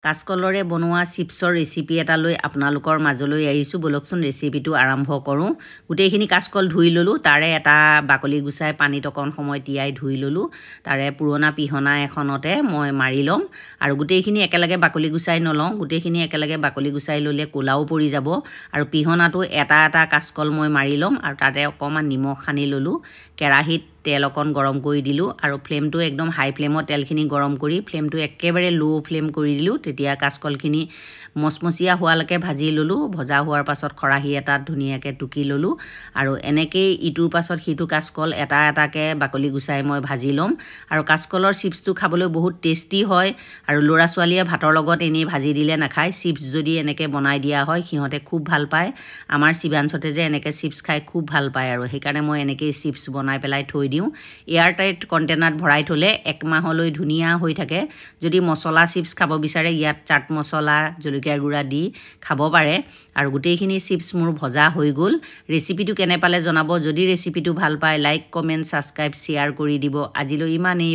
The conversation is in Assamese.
কাচকলৰে বনোৱা চিপছৰ ৰেচিপি এটা লৈ আপোনালোকৰ মাজলৈ আহিছোঁ। বলকচোন ৰেচিপিটো আৰম্ভ কৰোঁ। গোটেইখিনি কাচকল ধুই ল'লোঁ, তাৰে এটা বাকলি গুচাই পানীত অকণ সময় তিয়াই ধুই ল'লোঁ। তাৰে পুৰণা পিহনা এখনতে মই মাৰি ল'ম আৰু গোটেইখিনি একেলগে বাকলি গুচাই নলওঁ। গোটেইখিনি একেলগে বাকলি গুচাই ল'লে ক'লাও পৰি যাব আৰু পিহনাটো এটা এটা কাচকল মই মাৰি ল'ম আৰু তাতে অকণমান নিমখ সানি ল'লোঁ। কেৰাহীত তেল অকণ গৰম কৰি দিলোঁ আৰু ফ্লেমটো একদম হাই ফ্লেমত তেলখিনি গৰম কৰি ফ্লেমটো একেবাৰে ল' ফ্লেম কৰি দিলোঁ। তেতিয়া কাচকলখিনি মচমচীয়া হোৱালৈকে ভাজি ল'লোঁ। ভজা হোৱাৰ পাছত খৰাহী এটাত ধুনীয়াকৈ টুকি ল'লোঁ আৰু এনেকৈয়ে ইটোৰ পাছত সিটো কাচকল এটা এটাকৈ বাকলি গুচাই মই ভাজি ল'ম। আৰু কাচকলৰ চিপছটো খাবলৈ বহুত টেষ্টি হয় আৰু ল'ৰা ছোৱালীয়ে ভাতৰ লগত এনেই ভাজি দিলে নাখায়। চিপছ যদি এনেকৈ বনাই দিয়া হয় সিহঁতে খুব ভাল পায়। আমাৰ শিৱাঞ্চতে যে এনেকৈ চিপছ খাই খুব ভাল পায় আৰু সেইকাৰণে মই এনেকৈয়ে চিপছ বনাই পেলাই থৈ দিওঁ। এয়াৰটাইট কণ্টেইনাৰত ভৰাই থ'লে 1 মাহলৈ ধুনীয়া হৈ থাকে। যদি মছলা চিপছ খাব বিচাৰে ইয়াত চাট মছলা জলকীয়া গুড়া দি খাব পাৰে। আৰু গোটেইখিনি চিপছ মোৰ ভজা হৈ গ'ল। ৰেচিপিটো কেনে পালে জনাব। যদি ৰেচিপিটো ভাল পায় লাইক কমেণ্ট ছাবস্ক্ৰাইব শ্বেয়াৰ কৰি দিব। আজিলৈ ইমানেই।